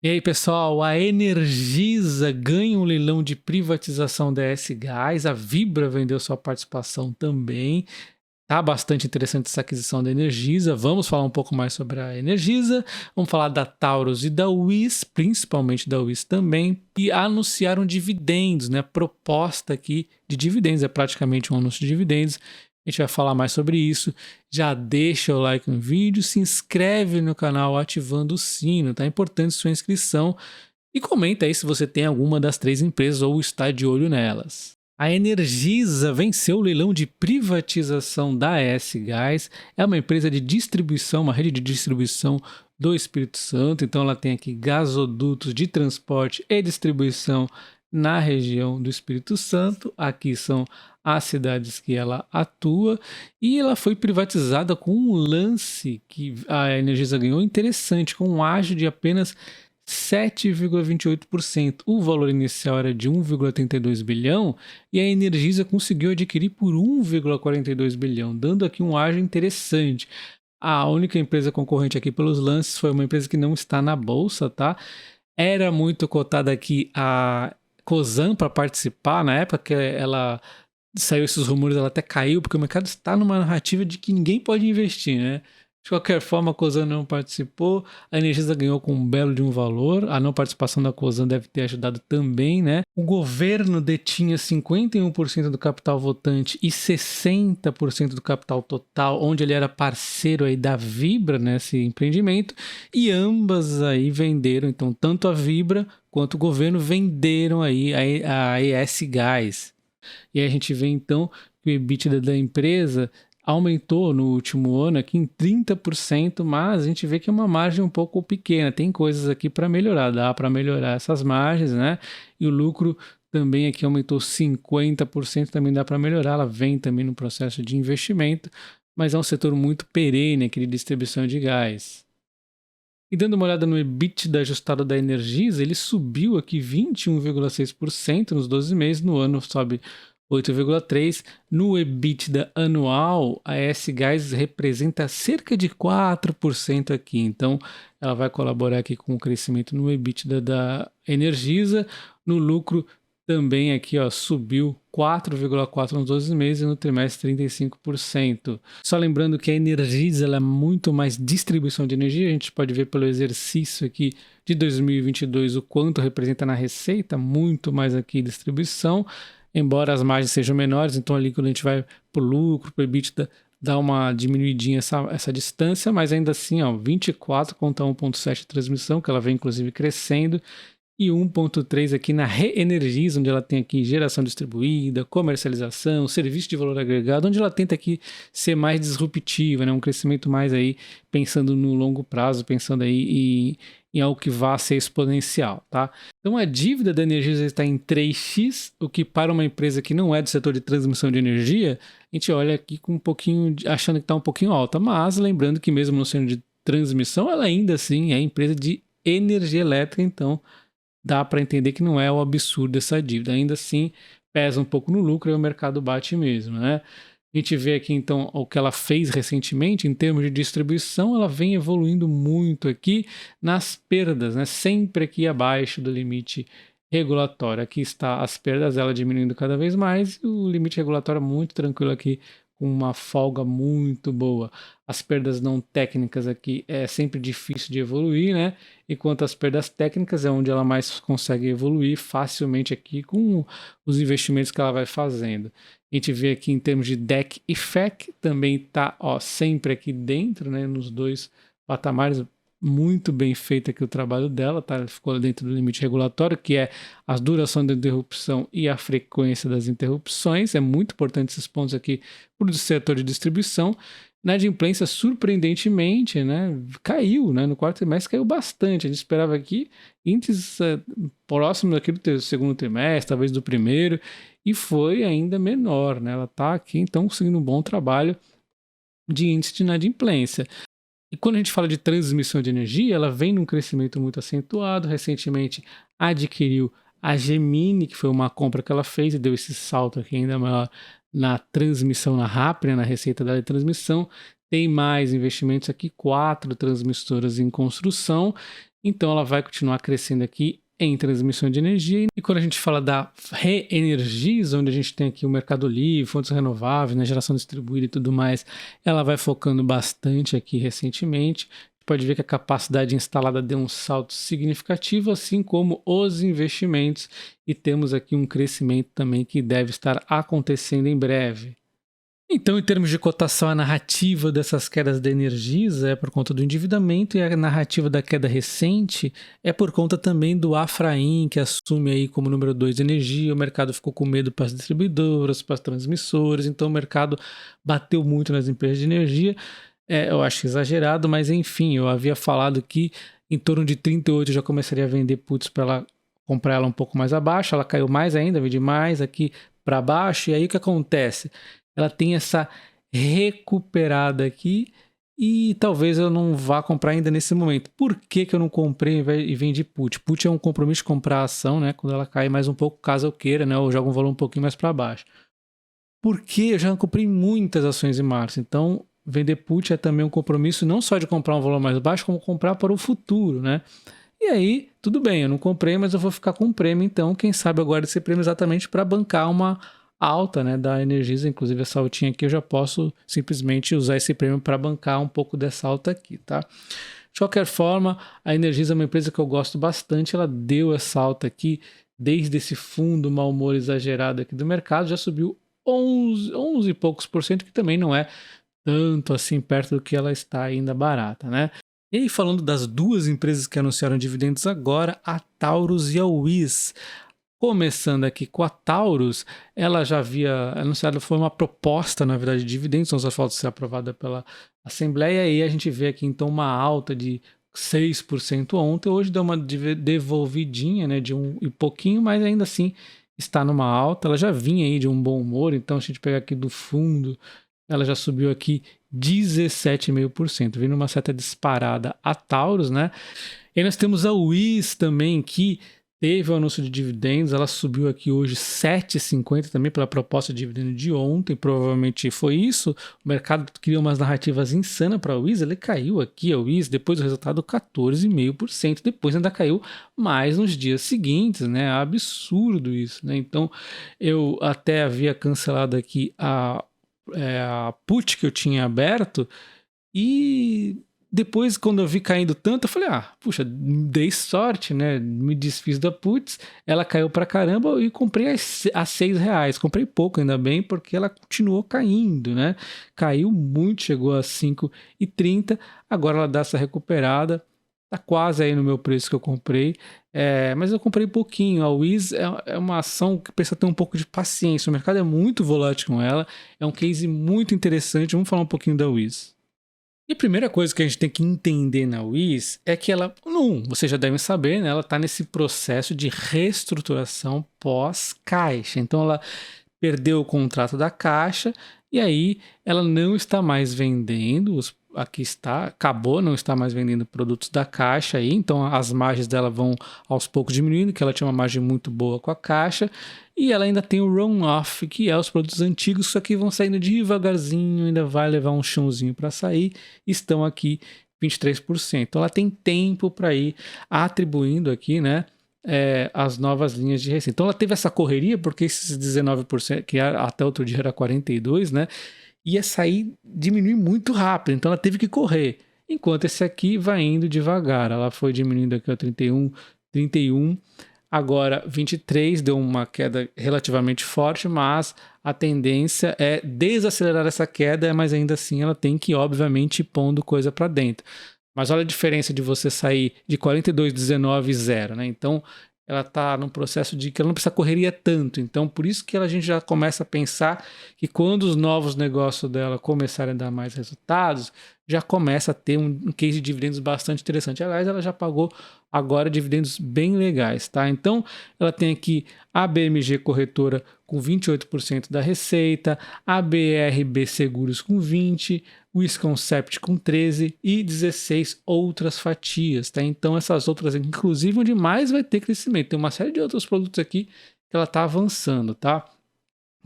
E aí, pessoal, a Energisa ganha um leilão de privatização da S Gás, a Vibra vendeu sua participação também. Tá bastante interessante essa aquisição da Energisa. Vamos falar um pouco mais sobre a Energisa. Vamos falar da Taurus e da Wiz, principalmente da Wiz também. E anunciaram dividendos, né? Proposta aqui de dividendos, é praticamente um anúncio de dividendos. A gente vai falar mais sobre isso. Já deixa o like no vídeo, se inscreve no canal ativando o sino, tá? É importante sua inscrição. E comenta aí se você tem alguma das três empresas ou está de olho nelas. A Energisa venceu o leilão de privatização da S Gás. É uma empresa de distribuição, uma rede de distribuição do Espírito Santo. Então ela tem aqui gasodutos de transporte e distribuição na região do Espírito Santo. Aqui são as cidades que ela atua. E ela foi privatizada com um lance que a Energisa ganhou interessante, com um ágio de apenas 7,28%. O valor inicial era de 1,32 bilhão e a Energisa conseguiu adquirir por 1,42 bilhão, dando aqui um ágio interessante. A única empresa concorrente aqui pelos lances foi uma empresa que não está na bolsa, tá? Era muito cotada aqui a Cosan para participar, na época que ela saiu esses rumores, ela até caiu, porque o mercado está numa narrativa de que ninguém pode investir, né? De qualquer forma, a Cosan não participou, a Energisa ganhou com um belo de um valor, a não participação da Cosan deve ter ajudado também, né? O governo detinha 51% do capital votante e 60% do capital total, onde ele era parceiro aí da Vibra nesse empreendimento, e ambas aí venderam, então tanto a Vibra quanto o governo venderam aí a ES Gás. E aí a gente vê então que o EBITDA da empresa aumentou no último ano aqui em 30%, mas a gente vê que é uma margem um pouco pequena, tem coisas aqui para melhorar, dá para melhorar essas margens, né? E o lucro também aqui aumentou 50%, também dá para melhorar, ela vem também no processo de investimento, mas é um setor muito perene aqui de distribuição de gás. E dando uma olhada no EBITDA ajustado da Energisa, ele subiu aqui 21,6% nos 12 meses, no ano sobe 8,3%. No EBITDA anual, a S Gás representa cerca de 4% aqui, então ela vai colaborar aqui com o crescimento no EBITDA da Energisa. No lucro também aqui, ó, subiu 4,4% nos 12 meses e no trimestre 35%. Só lembrando que a Energisa ela é muito mais distribuição de energia, a gente pode ver pelo exercício aqui de 2022 o quanto representa na receita, muito mais aqui distribuição, embora as margens sejam menores, então ali quando a gente vai para o lucro, para o EBITDA, dá uma diminuidinha essa distância, mas ainda assim, ó, 24 contra 1,7 de transmissão, que ela vem inclusive crescendo, e 1,3 aqui na Reenergiza, onde ela tem aqui geração distribuída, comercialização, serviço de valor agregado, onde ela tenta aqui ser mais disruptiva, né? Um crescimento mais aí pensando no longo prazo, pensando aí em algo que vá ser exponencial, tá? Então a dívida da Energisa está em 3x, o que para uma empresa que não é do setor de transmissão de energia, a gente olha aqui com um pouquinho, achando que está um pouquinho alta, mas lembrando que mesmo não sendo de transmissão, ela ainda assim é empresa de energia elétrica, então dá para entender que não é o absurdo dessa dívida. Ainda assim, pesa um pouco no lucro e o mercado bate mesmo, né? A gente vê aqui, então, o que ela fez recentemente em termos de distribuição, ela vem evoluindo muito aqui nas perdas, né? Sempre aqui abaixo do limite regulatório. Aqui está as perdas, ela diminuindo cada vez mais, e o limite regulatório muito tranquilo aqui, com uma folga muito boa. As perdas não técnicas aqui é sempre difícil de evoluir, né? Enquanto as perdas técnicas é onde ela mais consegue evoluir facilmente aqui com os investimentos que ela vai fazendo. A gente vê aqui em termos de DEC e FEC, também está sempre aqui dentro, né? Nos dois patamares, muito bem feito aqui o trabalho dela, tá? Ela ficou dentro do limite regulatório, que é a duração da interrupção e a frequência das interrupções. É muito importante esses pontos aqui para o setor de distribuição. Na adimplência, surpreendentemente, né, caiu, né, no quarto trimestre caiu bastante. A gente esperava aqui índices próximos daquele do segundo trimestre, talvez do primeiro, e foi ainda menor, né? Ela está aqui, então, conseguindo um bom trabalho de índice de inadimplência. E quando a gente fala de transmissão de energia, ela vem num crescimento muito acentuado. Recentemente adquiriu a Gemini, que foi uma compra que ela fez e deu esse salto aqui ainda maior na transmissão, na RAP, né, na receita da transmissão. Tem mais investimentos aqui, 4 transmissoras em construção. Então ela vai continuar crescendo aqui em transmissão de energia. E quando a gente fala da Reenergiza, onde a gente tem aqui o Mercado Livre, fontes renováveis, né, geração distribuída e tudo mais, ela vai focando bastante aqui recentemente. Pode ver que a capacidade instalada deu um salto significativo, assim como os investimentos, e temos aqui um crescimento também que deve estar acontecendo em breve. Então, em termos de cotação, a narrativa dessas quedas da Energisa é por conta do endividamento, e a narrativa da queda recente é por conta também do Afraim, que assume aí como número 2 de energia. O mercado ficou com medo para as distribuidoras, para as transmissoras, então o mercado bateu muito nas empresas de energia. Eu acho exagerado, mas enfim, eu havia falado que em torno de 38 eu já começaria a vender puts para ela comprar ela um pouco mais abaixo. Ela caiu mais ainda, vendi mais aqui para baixo, e aí o que acontece? Ela tem essa recuperada aqui e talvez eu não vá comprar ainda nesse momento. Por que eu não comprei e vendi put? Put é um compromisso de comprar a ação, né? Quando ela cai mais um pouco, caso eu queira, né? Eu jogo um valor um pouquinho mais para baixo. Porque eu já comprei muitas ações em março, então vender put é também um compromisso não só de comprar um valor mais baixo, como comprar para o futuro, né? E aí, tudo bem, eu não comprei, mas eu vou ficar com um prêmio, então quem sabe eu guardo esse prêmio exatamente para bancar uma alta, né, da Energisa. Inclusive essa altinha aqui eu já posso simplesmente usar esse prêmio para bancar um pouco dessa alta aqui, tá? De qualquer forma, a Energisa é uma empresa que eu gosto bastante, ela deu essa alta aqui, desde esse fundo mau humor exagerado aqui do mercado, já subiu 11 e poucos por cento, que também não é tanto assim perto do que ela está ainda barata, né? E aí, falando das duas empresas que anunciaram dividendos agora, a Taurus e a Wiz. Começando aqui com a Taurus, ela já havia anunciado, foi uma proposta, na verdade, de dividendos, então só falta ser aprovada pela Assembleia, e a gente vê aqui então uma alta de 6% ontem, hoje deu uma devolvidinha, né, de um e pouquinho, mas ainda assim está numa alta. Ela já vinha aí de um bom humor, então se a gente pegar aqui do fundo, ela já subiu aqui 17,5%, vindo uma certa disparada a Taurus, né? E nós temos a Wiz também, que teve o anúncio de dividendos, ela subiu aqui hoje 7,50 também pela proposta de dividendo de ontem, provavelmente foi isso. O mercado criou umas narrativas insanas para a Wiz, ele caiu aqui, a Wiz, depois do resultado 14,5%, depois ainda caiu mais nos dias seguintes, né? Absurdo isso, né? Então eu até havia cancelado aqui a put que eu tinha aberto, e depois, quando eu vi caindo tanto, eu falei, puxa, dei sorte, né? Me desfiz da puts, ela caiu pra caramba e comprei a R$6. Comprei pouco, ainda bem, porque ela continuou caindo, né? Caiu muito, chegou a 5,30, agora ela dá essa recuperada, tá quase aí no meu preço que eu comprei, mas eu comprei pouquinho. A Wiz é uma ação que precisa ter um pouco de paciência, o mercado é muito volátil com ela, é um case muito interessante. Vamos falar um pouquinho da Wiz. E a primeira coisa que a gente tem que entender na Wiz é que ela, vocês já devem saber, né, ela está nesse processo de reestruturação pós-caixa. Então ela perdeu o contrato da Caixa e aí ela não está mais vendendo, aqui está, acabou, não está mais vendendo produtos da Caixa aí, então as margens dela vão aos poucos diminuindo, que ela tinha uma margem muito boa com a Caixa, e ela ainda tem o run-off, que é os produtos antigos, só que vão saindo devagarzinho, ainda vai levar um chãozinho para sair, estão aqui 23%. Então ela tem tempo para ir atribuindo aqui, né, as novas linhas de receita. Então ela teve essa correria, porque esses 19%, que até outro dia era 42%, né, ia sair, diminuir muito rápido, então ela teve que correr. Enquanto esse aqui vai indo devagar, ela foi diminuindo aqui a 31, agora 23, deu uma queda relativamente forte, mas a tendência é desacelerar essa queda, mas ainda assim ela tem que, obviamente, ir pondo coisa para dentro. Mas olha a diferença de você sair de 42, 19 e 0, né? Então ela está num processo de que ela não precisa correria tanto. Então por isso que a gente já começa a pensar que quando os novos negócios dela começarem a dar mais resultados, já começa a ter um case de dividendos bastante interessante. Aliás, ela já pagou agora dividendos bem legais, tá? Então ela tem aqui a BMG Corretora com 28% da receita, a BRB Seguros com 20%, o Wisconcept com 13% e 16 outras fatias, tá? Então essas outras, inclusive onde mais vai ter crescimento, tem uma série de outros produtos aqui que ela está avançando, tá?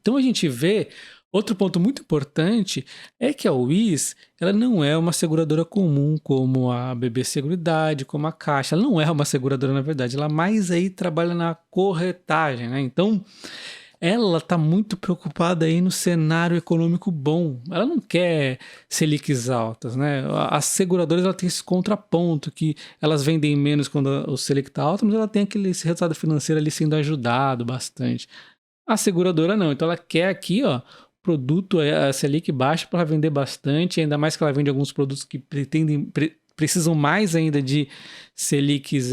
Então a gente vê Outro ponto muito importante é que a Wiz, ela não é uma seguradora comum como a BB Seguridade, como a Caixa. Ela não é uma seguradora, na verdade. Ela mais aí trabalha na corretagem, né? Então, ela está muito preocupada aí no cenário econômico bom. Ela não quer Selics altas, né? As seguradoras, ela tem esse contraponto, que elas vendem menos quando o Selic está alto, mas ela tem esse resultado financeiro ali sendo ajudado bastante. A seguradora não, então ela quer aqui, ó, produto a Selic baixa para vender bastante, ainda mais que ela vende alguns produtos que precisam mais ainda de Selics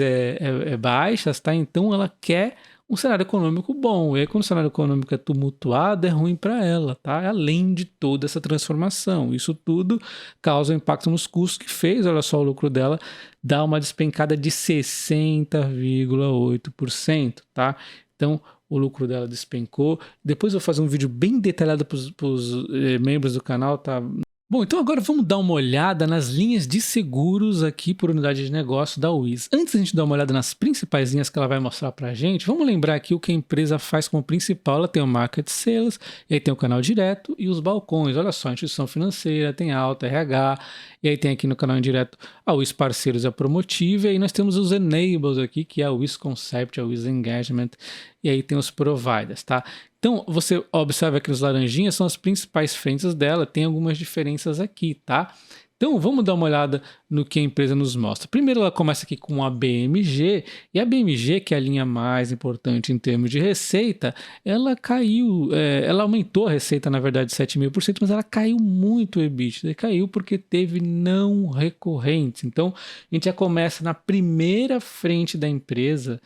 baixas, tá? Então ela quer um cenário econômico bom. E aí, quando o cenário econômico é tumultuado, é ruim para ela, tá? Além de toda essa transformação. Isso tudo causa um impacto nos custos que fez, olha só, o lucro dela dá uma despencada de 60,8%, tá? Então, o lucro dela despencou. Depois eu vou fazer um vídeo bem detalhado para os membros do canal, tá? Bom, então agora vamos dar uma olhada nas linhas de seguros aqui por unidade de negócio da Wiz. Antes de a gente dar uma olhada nas principais linhas que ela vai mostrar pra gente, vamos lembrar aqui o que a empresa faz como principal. Ela tem o Market Sales, e aí tem o canal direto e os balcões. Olha só, instituição financeira, tem alta, RH, e aí tem aqui no canal indireto a Wiz Parceiros e a Promotiva, e aí nós temos os Enables aqui, que é a Wiz Concept, a Wiz Engagement, e aí tem os Providers, tá? Então, você observa que os laranjinhas são as principais frentes dela, tem algumas diferenças aqui, tá? Então, vamos dar uma olhada no que a empresa nos mostra. Primeiro, ela começa aqui com a BMG, e a BMG, que é a linha mais importante em termos de receita, ela caiu, ela aumentou a receita, na verdade, 7.000%, mas ela caiu muito o EBITDA, caiu porque teve não recorrentes. Então, a gente já começa na primeira frente da empresa,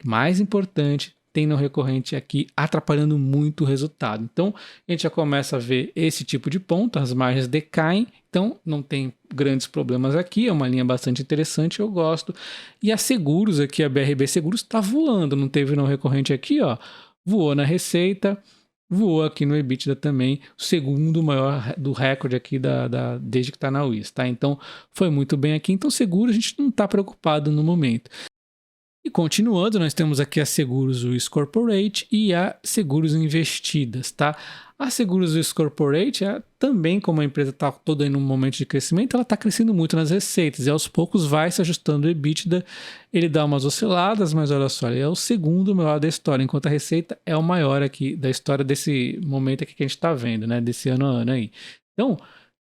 mais importante, tem não recorrente aqui atrapalhando muito o resultado. Então, a gente já começa a ver esse tipo de ponto, as margens decaem, então não tem grandes problemas aqui, é uma linha bastante interessante, eu gosto. E a seguros aqui, a BRB Seguros está voando, não teve não recorrente aqui, ó, voou na receita, voou aqui no EBITDA também, o segundo maior do recorde aqui desde que está na Wiz, tá? Então, foi muito bem aqui. Então, seguro a gente não está preocupado no momento. E continuando, nós temos aqui a Seguros Wiz Corporate e a Seguros Investidas, tá? A Seguros Wiz Corporate, também como a empresa está toda em um momento de crescimento, ela está crescendo muito nas receitas e aos poucos vai se ajustando o EBITDA, ele dá umas osciladas, mas olha só, ele é o segundo maior da história, enquanto a receita é o maior aqui da história desse momento aqui que a gente está vendo, né? Desse ano a ano aí. Então,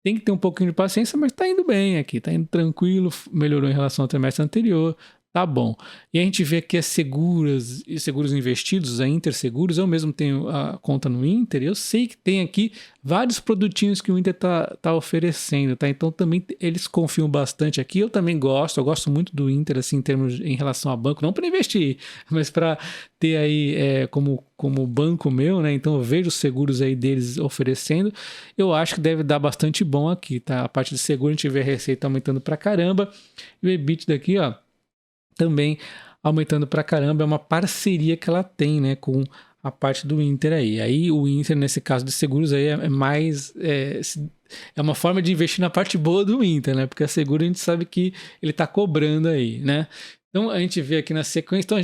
tem que ter um pouquinho de paciência, mas está indo bem aqui, está indo tranquilo, melhorou em relação ao trimestre anterior. Tá bom. E a gente vê aqui as seguros e seguros investidos, a Interseguros. Eu mesmo tenho a conta no Inter. Eu sei que tem aqui vários produtinhos que o Inter tá oferecendo, tá? Então também eles confiam bastante aqui. Eu também gosto. Eu gosto muito do Inter, assim, em relação a banco, não para investir, mas para ter aí como banco meu, né? Então eu vejo os seguros aí deles oferecendo. Eu acho que deve dar bastante bom aqui, tá? A parte de seguro a gente vê a receita aumentando pra caramba. E o EBITDA daqui, ó, também aumentando pra caramba, é uma parceria que ela tem, né, com a parte do Inter aí. Aí o Inter, nesse caso de seguros aí, é uma forma de investir na parte boa do Inter, né, porque a seguro a gente sabe que ele tá cobrando aí, né. Então a gente vê aqui na sequência, então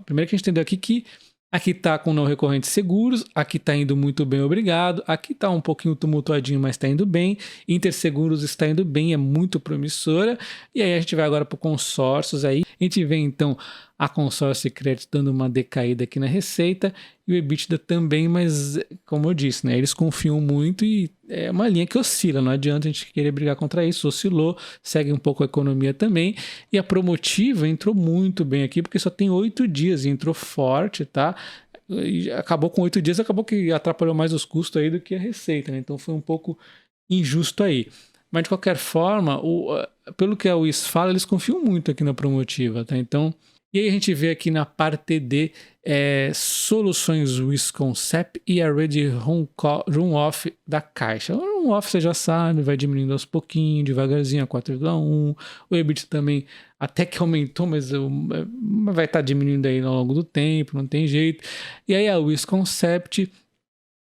primeiro que a gente entendeu aqui que aqui está com não recorrentes seguros, aqui está indo muito bem, obrigado. Aqui está um pouquinho tumultuadinho, mas está indo bem. Interseguros está indo bem, é muito promissora. E aí a gente vai agora para consórcios aí. A gente vê então a consórcio e crédito dando uma decaída aqui na receita e o EBITDA também, mas como eu disse, né, eles confiam muito e é uma linha que oscila, não adianta a gente querer brigar contra isso, oscilou, segue um pouco a economia também. E a Promotiva entrou muito bem aqui, porque só tem 8 dias e entrou forte, tá? E acabou com 8 dias, acabou que atrapalhou mais os custos aí do que a receita, né? Então foi um pouco injusto aí. Mas de qualquer forma, pelo que a Wiz fala, eles confiam muito aqui na Promotiva, tá? Então, e aí a gente vê aqui na parte D soluções Wiz Concept e a Ready Run Off da Caixa. O Run Off você já sabe, vai diminuindo aos pouquinhos, devagarzinho, a 4,1. O EBITDA também até que aumentou, mas vai estar diminuindo aí ao longo do tempo, não tem jeito. E aí a Wiz Concept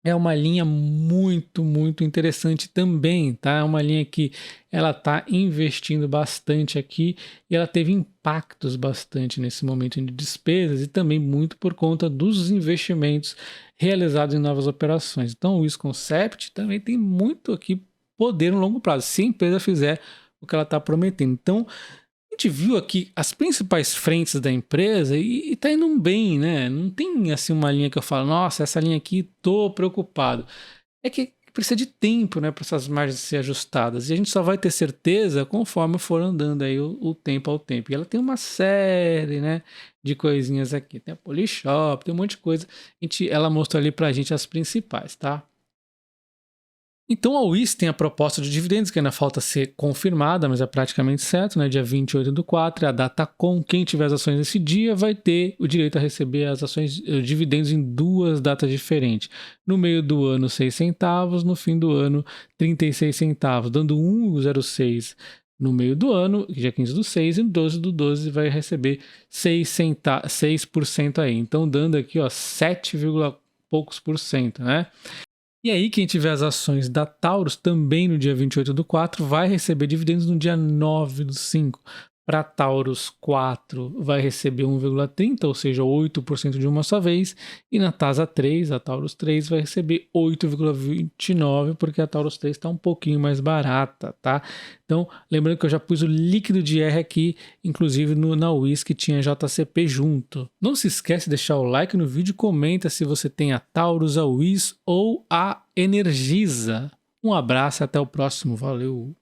é uma linha muito, muito interessante também, tá? É uma linha que ela está investindo bastante aqui e ela teve impactos bastante nesse momento de despesas e também muito por conta dos investimentos realizados em novas operações. Então, o WIS-Concept também tem muito aqui poder no longo prazo, se a empresa fizer o que ela está prometendo. Então, a gente viu aqui as principais frentes da empresa e tá indo bem, né? Não tem assim uma linha que eu falo, nossa, essa linha aqui tô preocupado. É que precisa de tempo, né, para essas margens ser ajustadas. E a gente só vai ter certeza conforme for andando aí o tempo ao tempo. E ela tem uma série, né, de coisinhas aqui. Tem a Polishop, tem um monte de coisa. Ela mostrou ali pra gente as principais, tá? Então a WIS tem a proposta de dividendos, que ainda falta ser confirmada, mas é praticamente certo, né? Dia 28/4, a data com. Quem tiver as ações nesse dia vai ter o direito a receber as ações, dividendos em 2 datas diferentes. No meio do ano, 6 centavos, no fim do ano, 36 centavos, dando 1,06 no meio do ano, dia 15/6, e 12/12 vai receber 6% aí. Então dando aqui, ó, 7, poucos por cento, né? E aí, quem tiver as ações da Taurus também no dia 28/4 vai receber dividendos no dia 9/5. Para a Taurus 4 vai receber 1,30, ou seja, 8% de uma só vez. E na Tasa 3, a Taurus 3 vai receber 8,29, porque a Taurus 3 está um pouquinho mais barata, tá? Então, lembrando que eu já pus o líquido de R aqui, inclusive na WIS que tinha JCP junto. Não se esquece de deixar o like no vídeo e comenta se você tem a Taurus, a WIS ou a Energisa. Um abraço e até o próximo. Valeu!